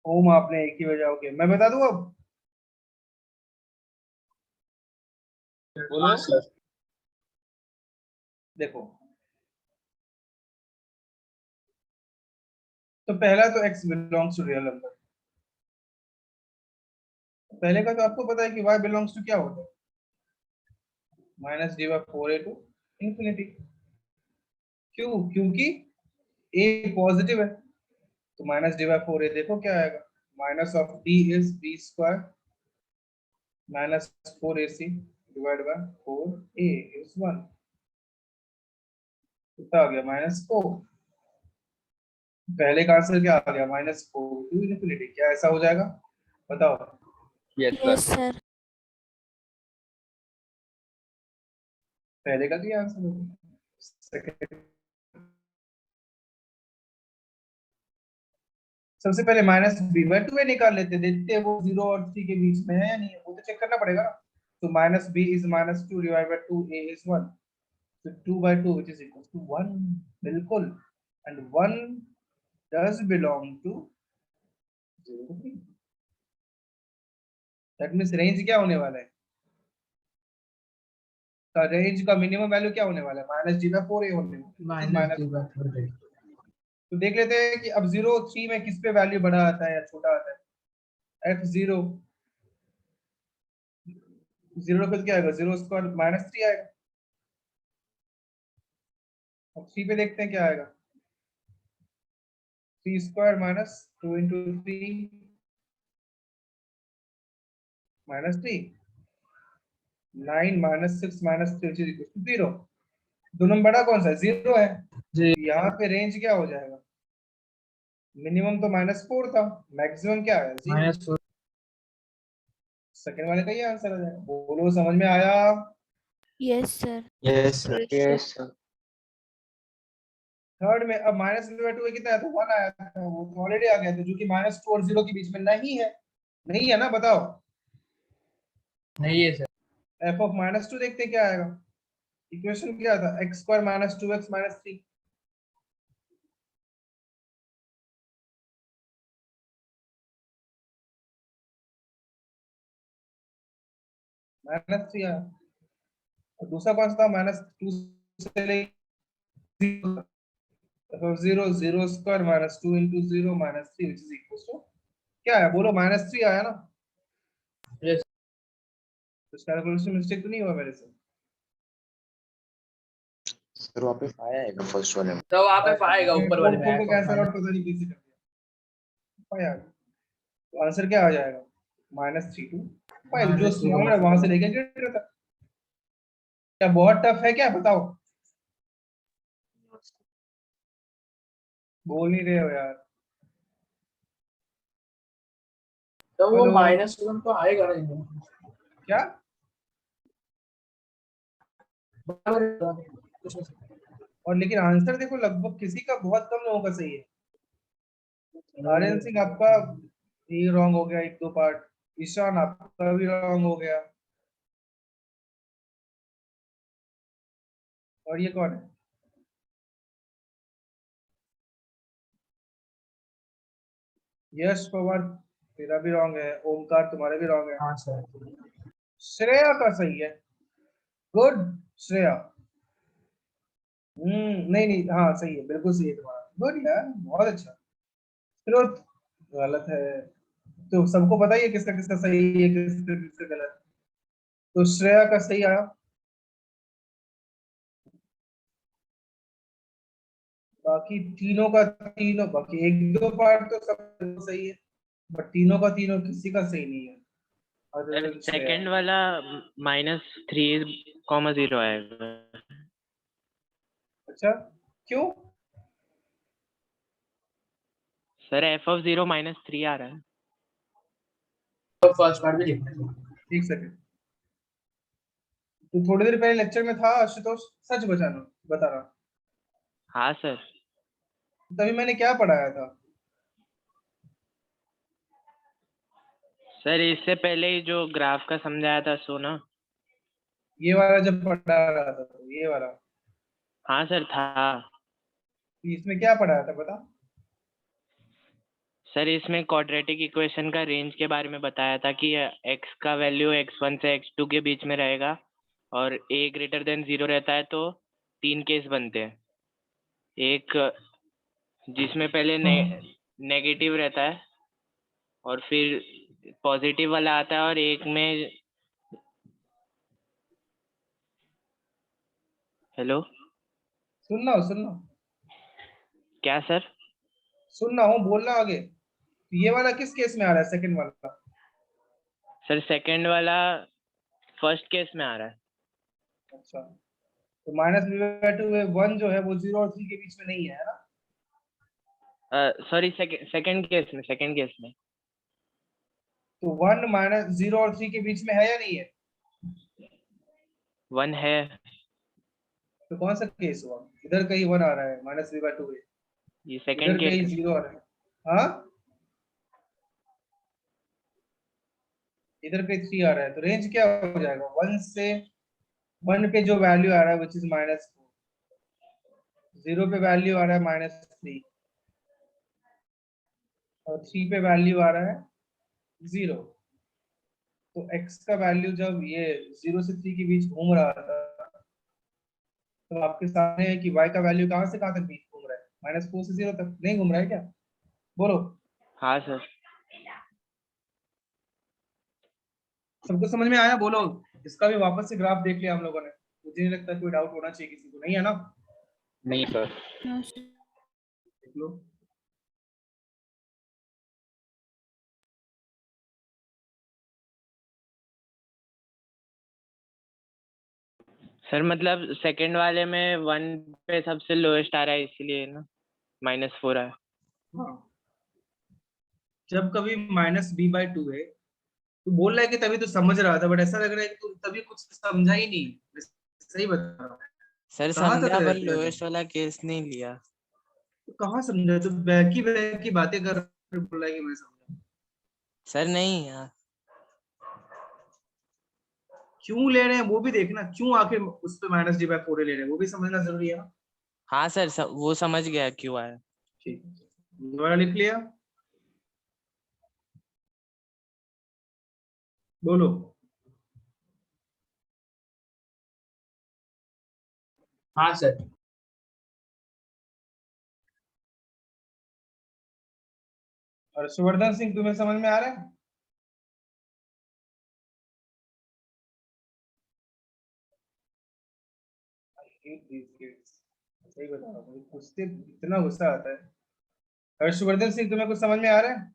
ओम आपने एक ही बजा। ओके, मैं बता दूं अब। बोलो। हाँ सर। देखो, तो पहला तो x belongs to real number. पहले का तो आपको पता है कि y बिलोंग्स टू क्या होता है, -d/4a टू इंफिनिटी। क्यों? क्योंकि a पॉजिटिव है, तो -d/4a देखो क्या आएगा, minus of d is b² -4ac divide by 4a is 1। कितना आ गया? -4। पहले का आंसर क्या आ गया? -4 टू इंफिनिटी। क्या ऐसा हो जाएगा? बताओ। Yes, sir. Yes, sir. पहले का क्या आंसर होगा? सेकंड। सबसे पहले -b/2a निकाल लेते, देखते हैं वो 0 और 3 के बीच में है या नहीं है, वो तो चेक करना पड़ेगा ना। तो -b is -2 divide by 2a is 1, so 2/2 which is equal to 1। बिल्कुल। and 1 does belong to 0 to 3। That means range क्या होने वाला है? का रेंज का मिनिमम वैल्यू क्या होने वाला है? -d/4a होने वाला है। -d/4a। तो देख लेते हैं कि अब 0 3 में किस पे वैल्यू बड़ा आता है या छोटा आता है। f0 0 पे क्या आएगा? 0² -3 आएगा। अब 3 पे देखते हैं क्या आएगा। 3² -2 × 3 -3 9 -6 -3 0। दोनों में बड़ा कौन सा है? 0 है। जी। यहाँ पे रेंज क्या हो जाएगा? मिनिमम तो -4 था, मैक्सिमम क्या है? 0। -4। सेकंड वाले का ही आंसर आ जाएगा। बोलो, समझ में आया? Yes, sir. Yes, sir. Yes, sir. Yes, sir. Third में अब माइनस बी बाई टू कितना है, तो 1 आया था, वो तो ऑलरेडी आ गया था, जो कि -2 और 0 के बीच में नहीं है, नहीं है ना, बताओ। नहीं है सर। f ऑफ -2 देखते हैं क्या आएगा। इक्वेशन क्या था, x square minus 2x minus 3। -3 आया, और दूसरा कौन सा था, -2 से लेके 0 0 square minus 2 into 0 minus 3 which is equal to क्या है, बोलो -3 आया ना। Yes. तो कैलकुलेशन मिस्टेक तो नहीं हुआ मेरे से। सर वहाँ पे आया है फर्स्ट वाले में। तो वहाँ पे आएगा ऊपर वाले में। को कैंसिल आउट पता नहीं कैसे कर दिया, आया। तो आंसर क्या आ जाएगा, -3 टू 5, जो स्मॉल है वहां से लेके ग्रेटर तक। क्या बहुत टफ है क्या, बताओ। बोल नहीं रहे हो यार। तो वो हेलो। -1 तो आएगा नहीं। क्या कुछ नहीं। और लेकिन आंसर देखो लगभग किसी का बहुत कम लोगों का सही है। आर्यन सिंह आपका ये रॉन्ग हो गया, 1-2 पार्ट। ईशान आपका भी रॉन्ग हो गया। और ये कौन है, यश पवार, तेरा भी रॉन्ग है। ओमकार तुम्हारा भी रॉन्ग है। हाँ सर। श्रेया का सही है, गुड श्रेया। नहीं नहीं, हाँ सही है, बिल्कुल सही है तुम्हारा, गुड यार, बहुत अच्छा। चलो गलत है, तो सबको पता ही है किसका किसका सही है, किसका किसका गलत। तो श्रेया का सही आया। बाकी तीनों का तीनों, बाकी 1-2 पार्ट तो सब सही है, बट तीनों का तीनों किसी का सही नहीं है। सेकंड वाला -3,0 आएगा। अच्छा क्यों, सर f of 0 -3 आ रहा है। तो फर्स्ट पार्ट भी लिखना है। एक सेकंड, तो थोड़ी देर पहले लेक्चर में था आशुतोष, सच बता रहा। हाँ सर। तभी मैंने क्या पढ़ाया था, सर इससे पहले ही जो ग्राफ का समझाया था सो ना। ये वाला जब पढ़ा रहा था, तो ये वाला। हाँ सर था। इसमें क्या पढ़ाया था बता। सर इसमें क्वाड्रेटिक इक्वेशन का रेंज के बारे में बताया था कि x का वैल्यू x1 से x2 के बीच में रहेगा, और a ग्रेटर देन 0 रहता है तो 3 केस बनते हैं। एक जिसमें पहले नेगेटिव रहता है और फिर पॉजिटिव वाला आता है, और एक में हेलो सुनना क्या सर? सुनना हो, बोलना आगे। तो ये वाला किस केस में आ रहा है, सेकंड वाला। सर सेकंड वाला फर्स्ट केस में आ रहा है। अच्छा, तो -b/2 1 जो है वो 0 और 3 के बीच में नहीं है ना। सॉरी सेकंड केस में तो 1 -0 और 3 के बीच में है या नहीं है, 1 है। तो कौन सा केस हुआ, इधर कहीं 1 आ रहा है -b/2 है, ये इधर सेकंड कहीं केस। 0 आ रहा है। हाँ, इधर कहीं 3 आ रहा है, तो रेंज क्या हो जाएगा, 1 से 1 पे जो वैल्यू आ रहा है विच इज -4, 0 पे वैल्यू आ रहा है -3, और 3 पे वैल्यू आ रहा है 0। तो x का वैल्यू जब ये 0 से 3 के बीच घूम रहा था, तो आपके सामने है कि y का वैल्यू कहां से कहां तक बीच घूम रहा है, -4 से 0 तक नहीं घूम रहा है क्या, बोलो। हाँ सर। सबको समझ में आया, बोलो। इसका भी वापस से ग्राफ देख लिया हम लोगों ने, मुझे नहीं लगता कोई डाउट होना चाहिए किसी को, नहीं है ना। नहीं सर। देख लो। सर मतलब सेकंड वाले में 1 पे सबसे लोएस्ट आ रहा है इसीलिए ना -4 है। हाँ, जब कभी -b/2 है तो बोल रहा है कि तभी तो समझ रहा था, बट ऐसा लग रहा है कि तू तभी कुछ समझा ही नहीं। सही बता रहा हूँ। सर कहाँ तक समझा, रह पर गया तू? लोएस्ट वाला केस नहीं लिया। तो कहाँ समझा? तो बैकी बातें कर बोल रहा है कि मैं समझा। सर नहीं यार, क्यों ले रहे हैं वो भी देखना, क्यों आखिर उस पे माइनस डी बाई 4 ले रहे हैं वो भी समझना जरूरी है ना। हाँ सर वो समझ गया क्यों आया। ठीक है, दोबारा लिख लिया, बोलो। हाँ सर। और सुवर्धन सिंह तुम्हें समझ में आ रहा है? सही बता रहा हूँ, मुझे गुस्से इतना गुस्सा आता है। हर्षवर्धन सिंह तुम्हें कुछ समझ में आ रहा है?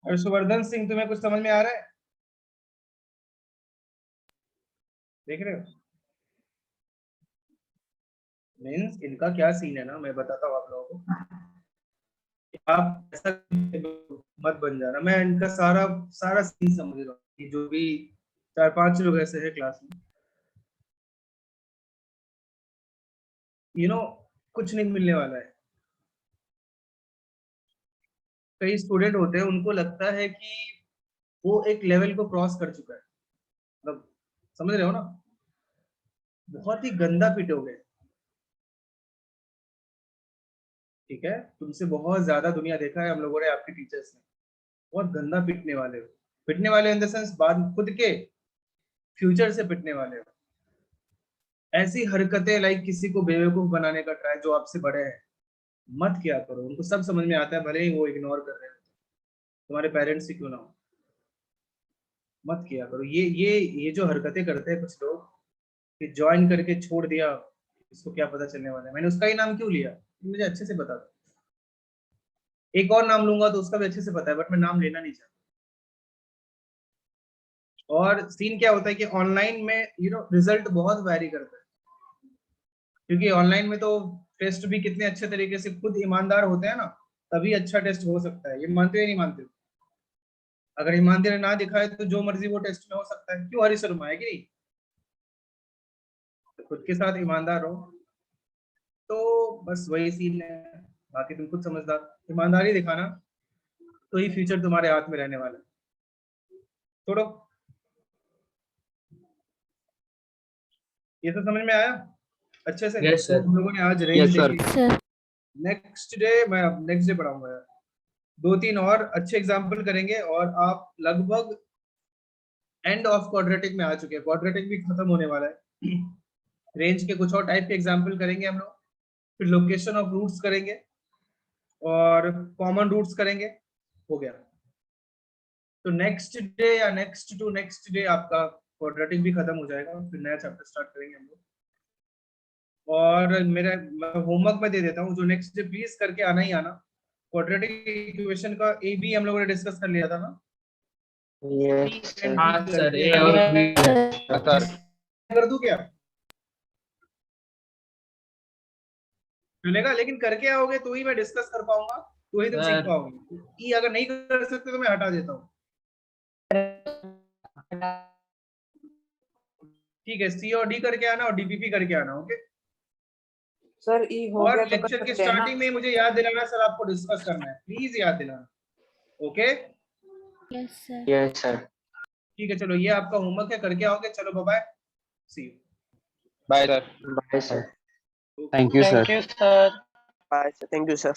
हर्षवर्धन सिंह तुम्हें कुछ समझ में आ रहा है? देख रहे हो मीन्स इनका क्या सीन है ना, मैं बताता हूँ आप लोगों को। आप ऐसा मत बन जाना, मैं इनका सारा सारा सीन समझ रहा हूँ कि जो भी 4-5 लोग ऐसे हैं क्लास में, कुछ नहीं मिलने वाला है। कई स्टूडेंट होते हैं उनको लगता है कि वो एक लेवल को क्रॉस कर चुका है, मतलब समझ रहे हो ना, बहुत ही गंदा पिटोगे। ठीक है, तुमसे बहुत ज्यादा दुनिया देखा है हम लोगों ने, आपके टीचर्स ने बहुत गंदा पिटने वाले हो। पिटने वाले इन द सेंस बाद खुद के फ्यूचर से पिटने वाले हो। ऐसी हरकतें लाइक किसी को बेवकूफ बनाने का ट्राई जो आपसे बड़े हैं मत किया करो। उनको सब समझ में आता है, भले ही वो इग्नोर कर रहे हो, तुम्हारे पेरेंट्स ही क्यों ना हो। मत किया करो ये जो हरकतें करते हैं कुछ लोग कि ज्वाइन करके छोड़ दिया, इसको क्या पता चलने वाला है, मैंने उसका ही नाम क्यों लिया मुझे अच्छे से बता दो। एक और नाम लूंगा तो उसका भी अच्छे से पता है, बट मैं नाम लेना नहीं चाहता। और सीन क्या होता है कि ऑनलाइन में रिजल्ट बहुत वैरी करता है, क्योंकि ऑनलाइन में तो टेस्ट भी कितने अच्छे तरीके से खुद ईमानदार होते हैं ना, तभी अच्छा टेस्ट हो सकता है। ये मानते हो या नहीं मानते हो? अगर ईमानदारी ना दिखाए तो जो मर्जी वो टेस्ट में हो सकता है। क्यों हरी शर्मा है कि नहीं? तो खुद के साथ ईमानदार रहो। तो बस वही सीन है, बाकी तुम खुद समझदार। ईमानदारी दिखाना तो ही फ्यूचर तुम्हारे हाथ में रहने वाला है। छोड़ो, ये तो समझ में आया अच्छे से। यस तो सर। हम लोगों ने आज रेंज देखी। नेक्स्ट डे मैं नेक्स्ट डे पढ़ाऊंगा यार, 2-3 और अच्छे एग्जाम्पल करेंगे और आप लगभग एंड ऑफ क्वाड्रेटिक में आ चुके हैं। क्वाड्रेटिक भी खत्म होने वाला है। रेंज के कुछ और टाइप के एग्जाम्पल करेंगे हम लोग, फिर लोकेशन ऑफ रूट्स करेंगे और कॉमन रूट्स करेंगे। हो गया। तो नेक्स्ट डे या नेक्स्ट टू नेक्स्ट डे आपका क्वाड्रेटिक भी खत्म हो जाएगा, फिर नया चैप्टर स्टार्ट करेंगे हम लोग। और मेरा होमवर्क में दे देता हूँ, जो नेक्स्ट डे प्लीज करके आना ही आना। क्वाड्रेटिक इक्वेशन का ए बी हम लोगों ने डिस्कस कर लिया था ना। हाँ सर, ए और बी सर कर दूं क्या? चलेगा, लेकिन करके आओगे तो ही मैं डिस्कस कर पाऊंगा, तो ही तुम सीख पाओगे। ई अगर नहीं कर सकते तो मैं हटा देता हूँ। ठीक है, सी और डी करके आना और डीपीपी करके आना। ओके सर, ई हो और गया तो लेक्चर के स्टार्टिंग में मुझे याद दिलाना सर, आपको डिस्कस करना है, प्लीज याद दिलाना। Okay yes sir. ठीक है, चलो ये आपका होमवर्क है, करके आओगे। चलो bye bye, see you. Bye sir. Bye sir. Thank you sir. Bye sir, thank you sir.